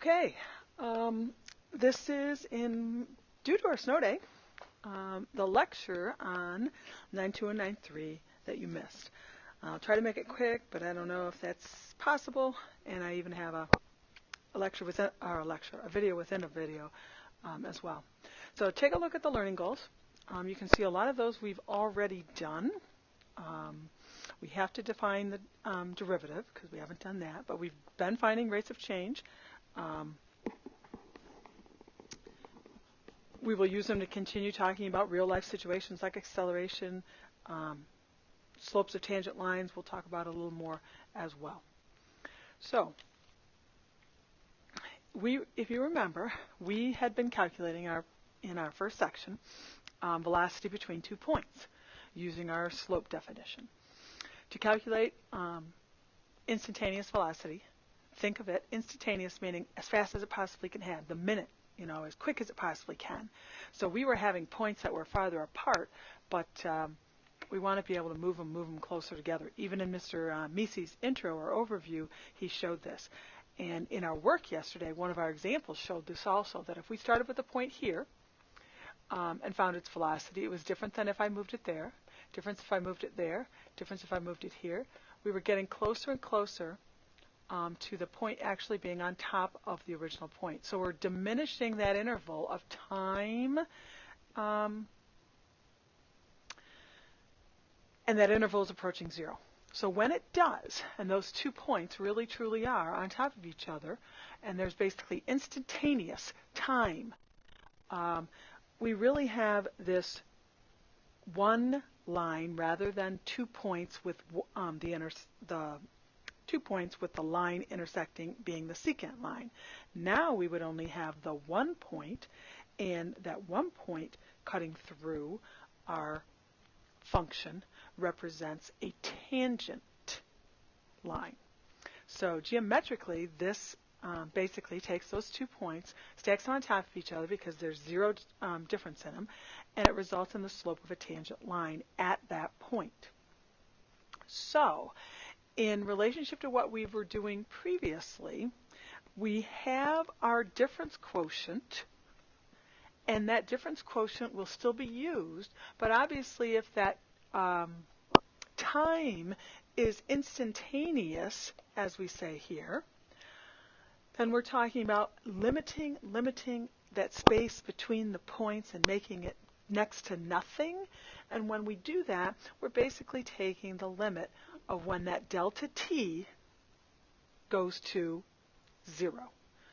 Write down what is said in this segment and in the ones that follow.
Okay, this is due to our snow day, the lecture on 9.2 and 9.3 that you missed. I'll try to make it quick, but I don't know if that's possible, and I even have a video within a video as well. So take a look at the learning goals. You can see a lot of those we've already done. We have to define the derivative because we haven't done that, but we've been finding rates of change. We will use them to continue talking about real-life situations like acceleration, slopes of tangent lines. We'll talk about a little more as well. So, if you remember, we had been calculating in our first section velocity between 2 points using our slope definition. To calculate instantaneous velocity, think of it instantaneous meaning as fast as it possibly can have, the minute, as quick as it possibly can. So we were having points that were farther apart, but we want to be able to move them closer together. Even in Mr. Misi's intro or overview, he showed this. And in our work yesterday, one of our examples showed this also, that if we started with a point here and found its velocity, it was different than if I moved it there, difference if I moved it there, difference if I moved it here. We were getting closer and closer to the point actually being on top of the original point. So we're diminishing that interval of time, and that interval is approaching 0. So when it does, and those 2 points really truly are on top of each other, and there's basically instantaneous time, we really have this one line rather than 2 points with the 2 points with the line intersecting being the secant line. Now we would only have the 1 point, and that 1 point cutting through our function represents a tangent line. So geometrically, this basically takes those 2 points, stacks them on top of each other because there's 0 difference in them, and it results in the slope of a tangent line at that point. So, in relationship to what we were doing previously, we have our difference quotient, and that difference quotient will still be used, but obviously if that time is instantaneous, as we say here, then we're talking about limiting that space between the points and making it next to nothing. And when we do that, we're basically taking the limit of when that delta t goes to 0.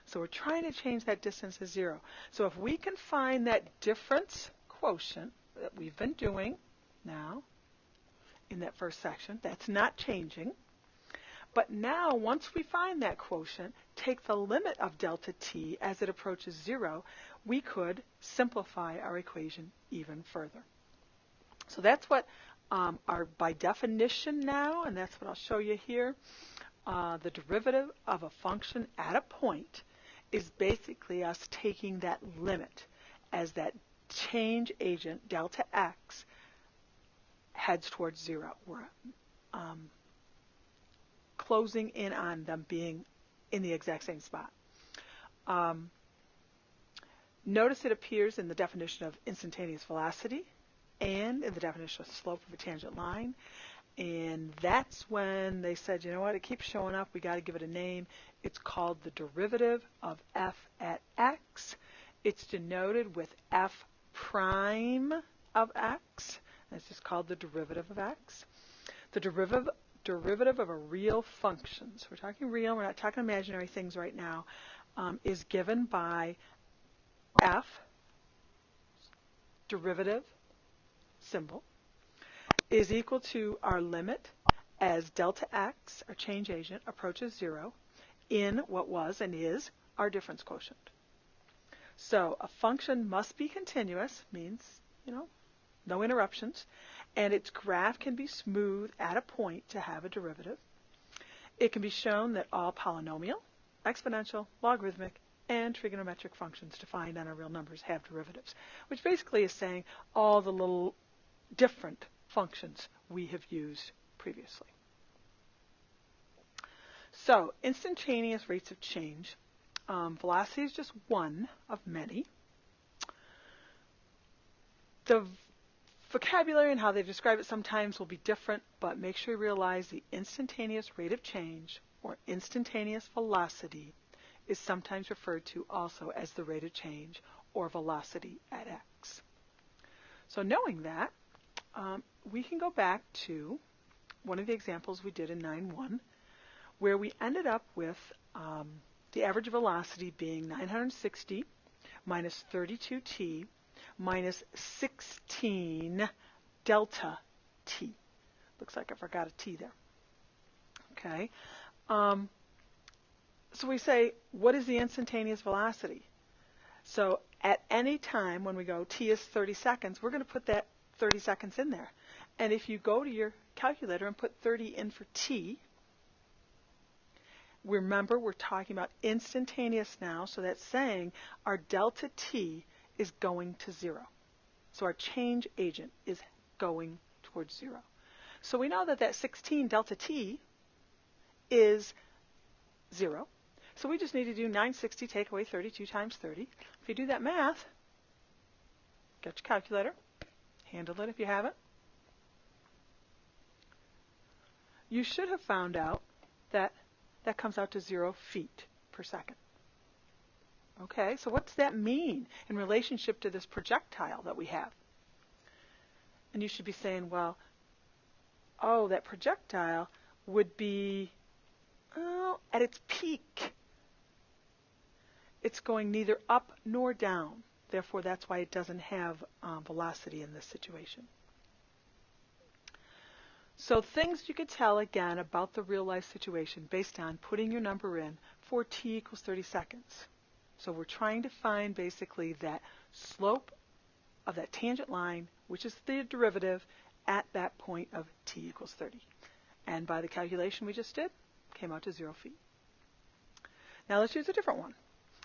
So we're trying to change that distance to 0. So if we can find that difference quotient that we've been doing now in that first section, that's not changing. But now, once we find that quotient, take the limit of delta t as it approaches 0, we could simplify our equation even further. So that's what our by definition now, and that's what I'll show you here, the derivative of a function at a point is basically us taking that limit as that change agent, delta x, heads towards 0. We're closing in on them being in the exact same spot. Notice it appears in the definition of instantaneous velocity and in the definition of slope of a tangent line. And that's when they said, you know what, it keeps showing up, we got to give it a name. It's called the derivative of f at x. It's denoted with f prime of x. It's just called the derivative of x. The derivative of a real function, so we're talking real, we're not talking imaginary things right now, is given by f, derivative, symbol, is equal to our limit as delta x, our change agent, approaches 0 in what was and is our difference quotient. So a function must be continuous, means, no interruptions, and its graph can be smooth at a point to have a derivative. It can be shown that all polynomial, exponential, logarithmic, and trigonometric functions defined on our real numbers have derivatives, which basically is saying all the little different functions we have used previously. So instantaneous rates of change Velocity is just one of many. The vocabulary and how they describe it sometimes will be different, but make sure you realize the instantaneous rate of change, or instantaneous velocity, is sometimes referred to also as the rate of change, or velocity at x. So knowing that, we can go back to one of the examples we did in 9.1, where we ended up with the average velocity being 960 minus 32t minus 16 delta t. Looks like I forgot a t there. Okay. So we say, what is the instantaneous velocity? So at any time when we go t is 30 seconds, we're going to put that 30 seconds in there. And if you go to your calculator and put 30 in for t, remember we're talking about instantaneous now, so that's saying our delta t is going to 0. So our change agent is going towards 0. So we know that that 16 delta t is 0. So we just need to do 960 take away 32 times 30. If you do that math, get your calculator, handle it if you haven't. You should have found out that that comes out to 0 feet per second. Okay, so what does that mean in relationship to this projectile that we have? And you should be saying, well, oh, that projectile would be, oh, at its peak. It's going neither up nor down. Therefore, that's why it doesn't have velocity in this situation. So things you could tell, again, about the real-life situation based on putting your number in for t equals 30 seconds. So we're trying to find basically that slope of that tangent line, which is the derivative, at that point of t equals 30. And by the calculation we just did, came out to 0 feet. Now let's use a different one.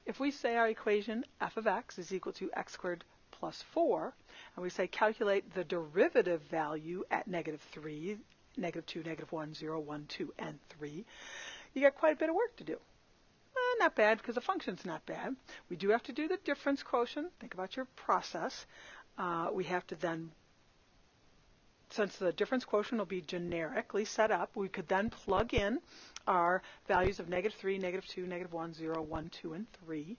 If we say our equation f of x is equal to x squared plus 4, and we say calculate the derivative value at negative 3, negative 2, negative 1, 0, 1, 2, and 3, you got quite a bit of work to do. Not bad, because the function's not bad. We do have to do the difference quotient. Think about your process. We have to then, since the difference quotient will be generically set up, we could then plug in our values of negative 3, negative 2, negative 1, 0, 1, 2, and 3,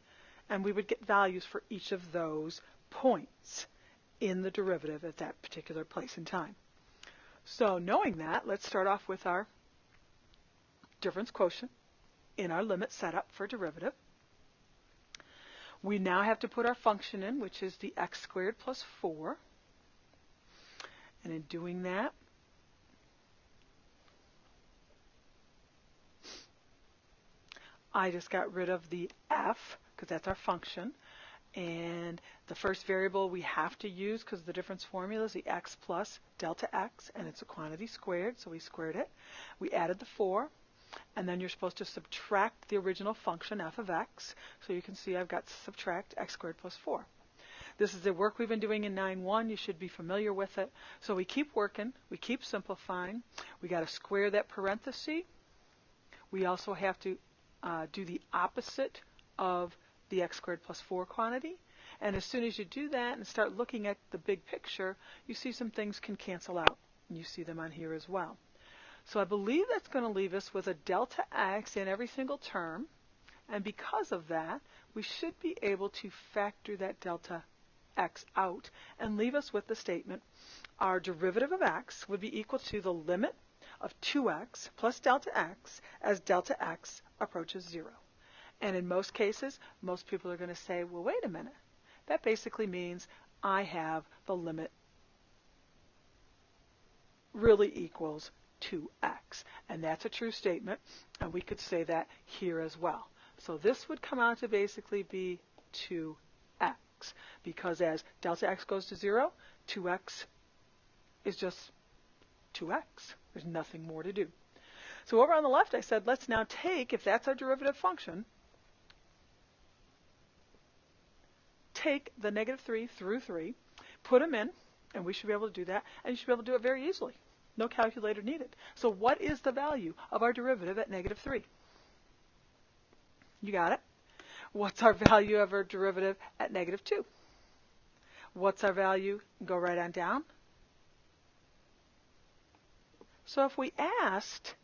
and we would get values for each of those points in the derivative at that particular place in time. So knowing that, let's start off with our difference quotient in our limit setup for derivative. We now have to put our function in, which is the x squared plus 4. And in doing that, I just got rid of the f, because that's our function. And the first variable we have to use, because the difference formula is the x plus delta x, and it's a quantity squared, so we squared it. We added the 4. And then you're supposed to subtract the original function f of x. So you can see I've got subtract x squared plus 4. This is the work we've been doing in 9.1. You should be familiar with it. So we keep working. We keep simplifying. We got to square that parenthesis. We also have to do the opposite of the x squared plus 4 quantity. And as soon as you do that and start looking at the big picture, you see some things can cancel out. And you see them on here as well. So I believe that's going to leave us with a delta x in every single term. And because of that, we should be able to factor that delta x out and leave us with the statement, our derivative of x would be equal to the limit of 2x plus delta x as delta x approaches 0. And in most cases, most people are going to say, well, wait a minute. That basically means I have the limit really equals 2x. And that's a true statement, and we could say that here as well. So this would come out to basically be 2x, because as delta x goes to 0, 2x is just 2x. There's nothing more to do. So over on the left, I said, let's now take, if that's our derivative function, take the negative 3 through 3, put them in, and we should be able to do that, and you should be able to do it very easily. No calculator needed. So what is the value of our derivative at negative 3? You got it? What's our value of our derivative at negative 2? What's our value? Go right on down. So if we asked,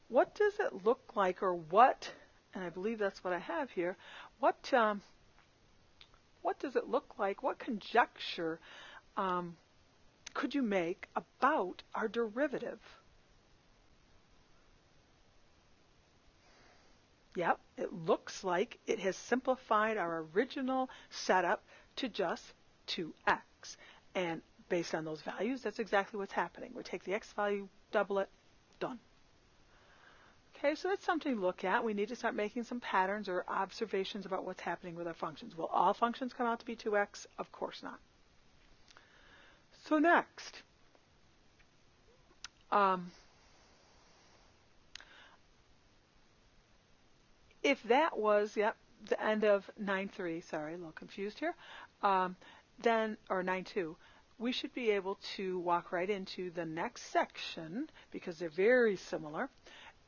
what does it look like, or what, and I believe that's what I have here, what does it look like, what conjecture could you make about our derivative? Yep, it looks like it has simplified our original setup to just 2x. And based on those values, that's exactly what's happening. We take the x value, double it, done. Okay, so that's something to look at. We need to start making some patterns or observations about what's happening with our functions. Will all functions come out to be 2x? Of course not. So next, if that was, the end of 9.3, sorry, a little confused here, then, or 9.2, we should be able to walk right into the next section because they're very similar,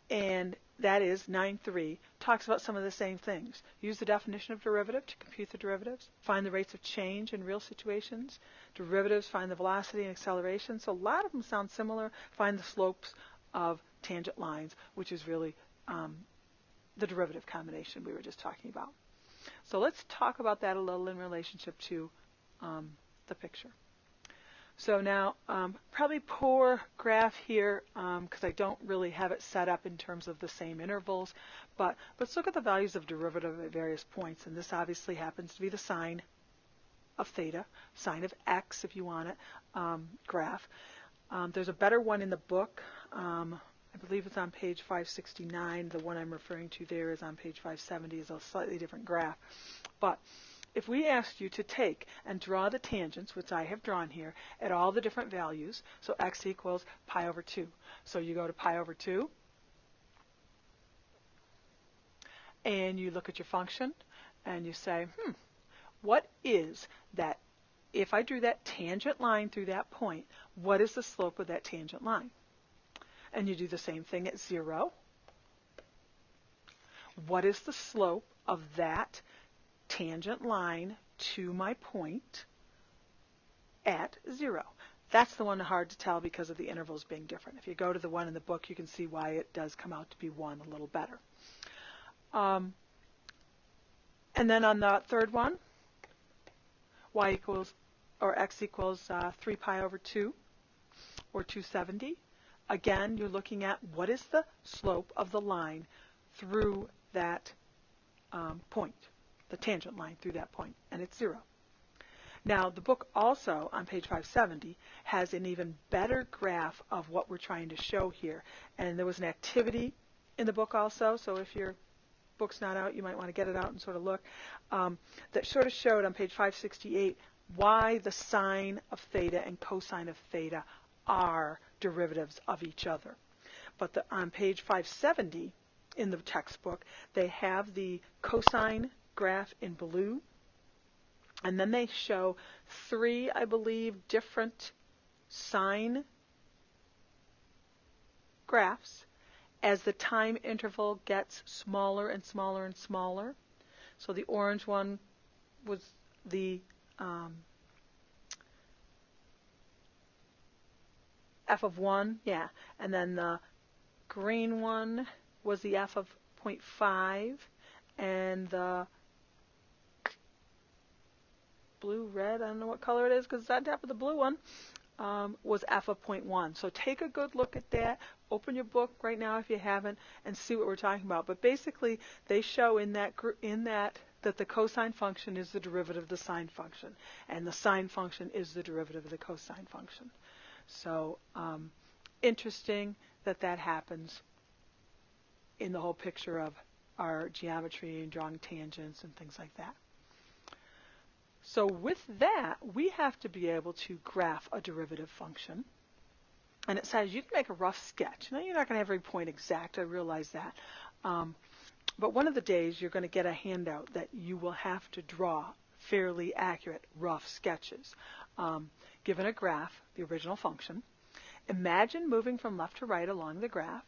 and that is 9.3, talks about some of the same things. Use the definition of derivative to compute the derivatives, find the rates of change in real situations, derivatives, find the velocity and acceleration. So a lot of them sound similar. Find the slopes of tangent lines, which is really the derivative combination we were just talking about. So let's talk about that a little in relationship to the picture. So now, probably poor graph here because I don't really have it set up in terms of the same intervals, but let's look at the values of derivative at various points, and this obviously happens to be the sine of theta, sine of x if you want it, graph. There's a better one in the book. I believe it's on page 569. The one I'm referring to there is on page 570. It's a slightly different graph. But if we asked you to take and draw the tangents, which I have drawn here, at all the different values, so x equals pi over 2. So you go to pi over 2, and you look at your function, and you say, what is that? If I drew that tangent line through that point, what is the slope of that tangent line? And you do the same thing at 0. What is the slope of that tangent line to my point at 0? That's the one hard to tell because of the intervals being different. If you go to the one in the book, you can see why it does come out to be 1 a little better. And then on the third one, y equals, or x equals 3 pi over 2, or 270. Again, you're looking at what is the slope of the line through that point, the tangent line through that point, and it's 0. Now, the book also, on page 570, has an even better graph of what we're trying to show here. And there was an activity in the book also, so if your book's not out, you might want to get it out and sort of look, that sort of showed on page 568 why the sine of theta and cosine of theta are derivatives of each other. But on page 570 in the textbook, they have the cosine graph in blue, and then they show 3, I believe, different sine graphs as the time interval gets smaller and smaller and smaller. So the orange one was the f of 1, and then the green one was the f of 0.5, and the blue-red, I don't know what color it is because it's on top of the blue one, was f of 0.1. So take a good look at that. Open your book right now if you haven't and see what we're talking about. But basically, they show in that that the cosine function is the derivative of the sine function, and the sine function is the derivative of the cosine function. So interesting that that happens in the whole picture of our geometry and drawing tangents and things like that. So with that, we have to be able to graph a derivative function. And it says you can make a rough sketch. Now, you're not going to have every point exact. I realize that. But one of the days, you're going to get a handout that you will have to draw fairly accurate rough sketches. Given a graph, the original function, imagine moving from left to right along the graph.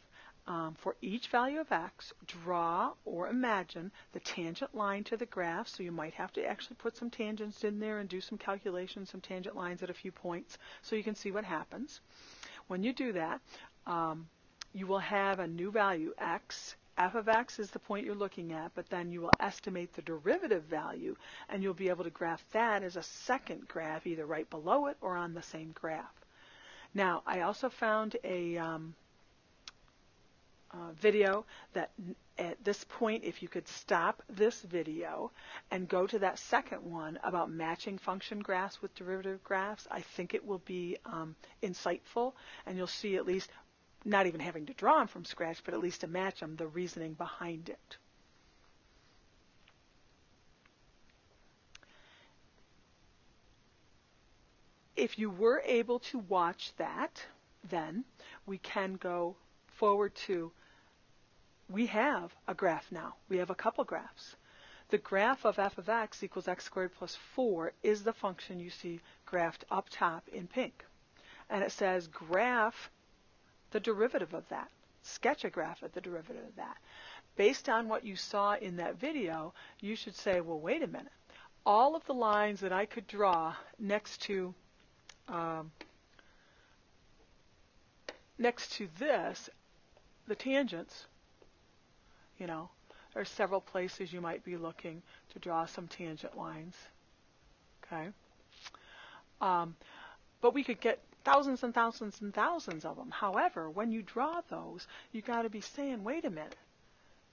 for each value of x, draw or imagine the tangent line to the graph. So you might have to actually put some tangents in there and do some calculations, some tangent lines at a few points so you can see what happens. When you do that, you will have a new value, x. F of x is the point you're looking at, but then you will estimate the derivative value, and you'll be able to graph that as a second graph, either right below it or on the same graph. Now, I also found a video that at this point, if you could stop this video and go to that second one about matching function graphs with derivative graphs, I think it will be insightful, and you'll see, at least not even having to draw them from scratch, but at least to match them, the reasoning behind it. If you were able to watch that, then we can go forward to, we have a graph now. We have a couple graphs. The graph of f of x equals x squared plus 4 is the function you see graphed up top in pink. And it says graph the derivative of that. Sketch a graph of the derivative of that. Based on what you saw in that video, you should say, well, wait a minute. All of the lines that I could draw next to this, the tangents, you know, there are several places you might be looking to draw some tangent lines. Okay? But we could get thousands and thousands and thousands of them. However, when you draw those, you got to be saying, wait a minute.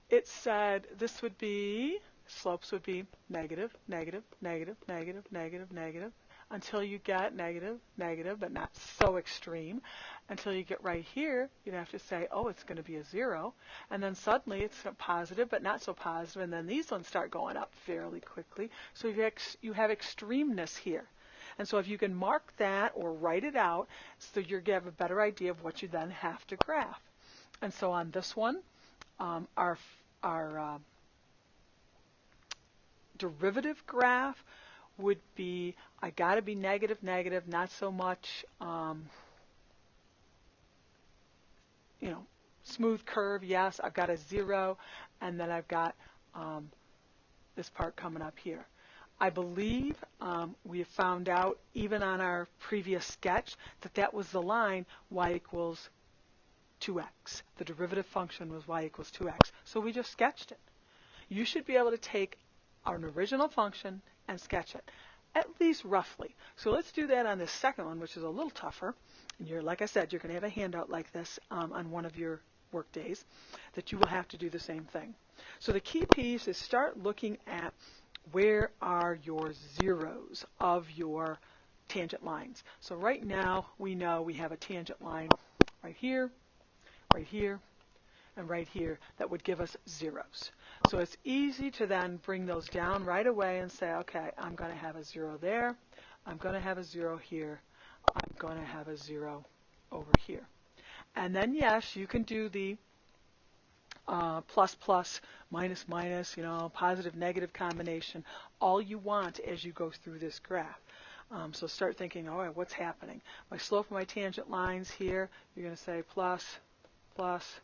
It said this would be, slopes would be negative, negative, negative, negative, negative, negative, until you get negative, negative, but not so extreme. Until you get right here, you'd have to say, oh, it's going to be a 0. And then suddenly it's positive, but not so positive. And then these ones start going up fairly quickly. So you have extremeness here. And so if you can mark that or write it out, so you have a better idea of what you then have to graph. And so on this one, our derivative graph would be, I got to be negative, negative, not so much, you know, smooth curve, yes, I've got a 0, and then I've got this part coming up here. I believe we have found out, even on our previous sketch, that that was the line y equals 2x. The derivative function was y equals 2x. So we just sketched it. You should be able to take an original function and sketch it, at least roughly. So let's do that on this second one, which is a little tougher. And you're, like I said, you're going to have a handout like this on one of your work days that you will have to do the same thing. So the key piece is start looking at where are your zeros of your tangent lines. So right now we know we have a tangent line right here, and right here that would give us zeros. So it's easy to then bring those down right away and say, okay, I'm going to have a 0 there, I'm going to have a 0 here, I'm going to have a 0 over here. And then, yes, you can do the plus, plus, minus, minus, you know, positive, negative combination, all you want as you go through this graph. So start thinking, all right, what's happening? My slope of my tangent lines here, you're going to say plus, plus,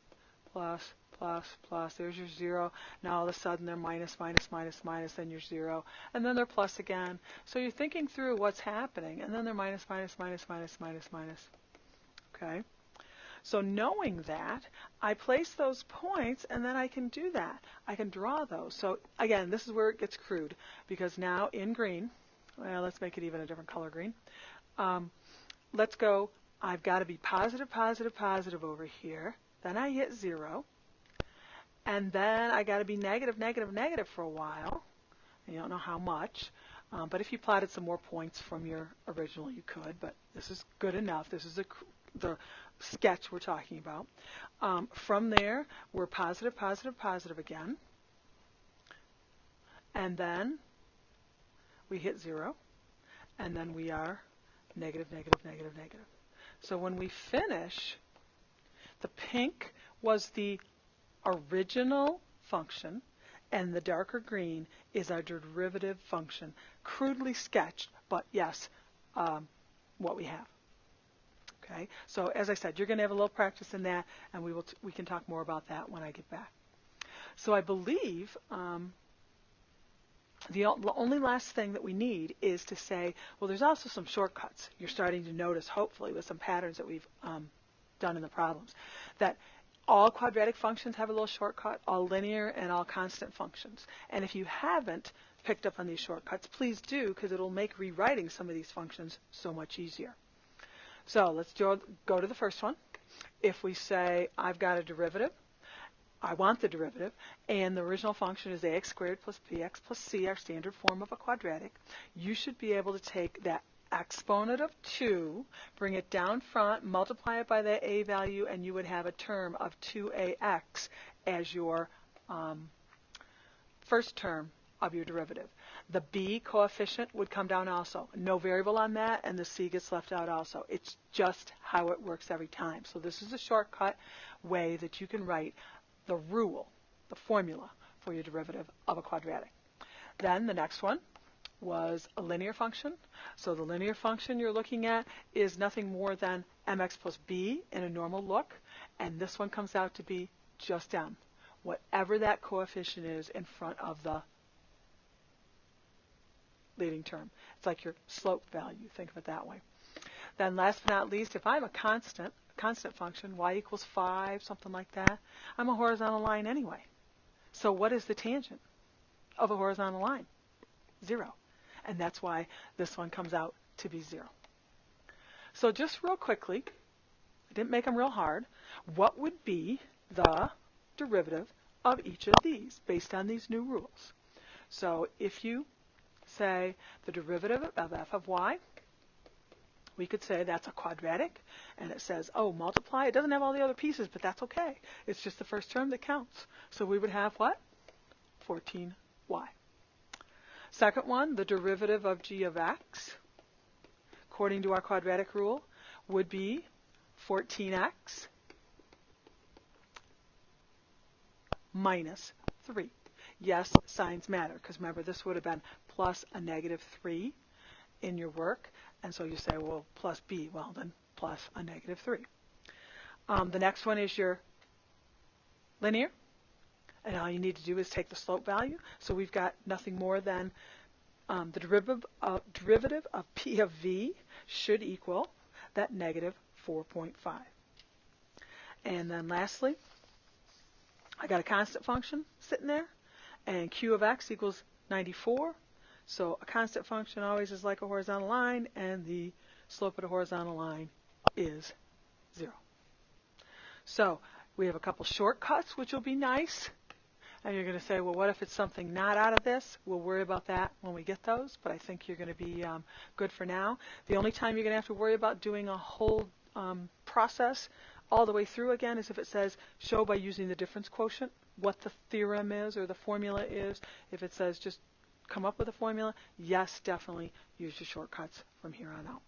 plus, plus, plus. There's your 0. Now all of a sudden they're minus, minus, minus, minus, then you're 0. And then they're plus again. So you're thinking through what's happening, and then they're minus, minus, minus, minus, minus, minus. Okay? So knowing that, I place those points, and then I can do that. I can draw those. So again, this is where it gets crude, because now in green, well, let's make it even a different color green. Let's go, I've got to be positive, positive, positive over here. Then I hit 0. And then I got to be negative, negative, negative for a while. And you don't know how much. But if you plotted some more points from your original, you could. But this is good enough. This is the sketch we're talking about. From there, we're positive, positive, positive again. And then we hit 0. And then we are negative, negative, negative, negative. So when we finish, the pink was the original function, and the darker green is our derivative function, crudely sketched, but yes, what we have. Okay, so as I said, you're going to have a little practice in that, and we can talk more about that when I get back. So I believe the only last thing that we need is to say, well, there's also some shortcuts. You're starting to notice, hopefully, with some patterns that we've done in the problems, that all quadratic functions have a little shortcut, all linear and all constant functions. And if you haven't picked up on these shortcuts, please do, because it'll make rewriting some of these functions so much easier. So let's go to the first one. If we say I've got a derivative, I want the derivative, and the original function is ax squared plus bx plus c, our standard form of a quadratic, you should be able to take that exponent of 2, bring it down front, multiply it by that a value, and you would have a term of 2ax as your first term of your derivative. The b coefficient would come down also. No variable on that, and the c gets left out also. It's just how it works every time. So this is a shortcut way that you can write the rule, the formula for your derivative of a quadratic. Then the next one was a linear function. So the linear function you're looking at is nothing more than mx plus b in a normal look, and this one comes out to be just m, whatever that coefficient is in front of the leading term. It's like your slope value, think of it that way. Then last but not least, if I'm a constant function, y equals 5, something like that, I'm a horizontal line anyway. So what is the tangent of a horizontal line? 0. And that's why this one comes out to be 0. So just real quickly, I didn't make them real hard, what would be the derivative of each of these based on these new rules? So if you say the derivative of f of y, we could say that's a quadratic, and it says, oh, multiply. It doesn't have all the other pieces, but that's okay. It's just the first term that counts. So we would have what? 14y. Second one, the derivative of g of x, according to our quadratic rule, would be 14x minus 3. Yes, signs matter, because remember, this would have been plus a negative 3 in your work. And so you say, well, plus b, well, then plus a negative 3. The next one is your linear. And all you need to do is take the slope value. So we've got nothing more than the derivative of p of v should equal that negative 4.5. And then lastly, I got a constant function sitting there, and q of x equals 94. So a constant function always is like a horizontal line, and the slope of the horizontal line is 0. So we have a couple shortcuts, which will be nice. And you're going to say, well, what if it's something not out of this? We'll worry about that when we get those, but I think you're going to be good for now. The only time you're going to have to worry about doing a whole process all the way through again is if it says show by using the difference quotient what the theorem is or the formula is. If it says just come up with a formula, yes, definitely use your shortcuts from here on out.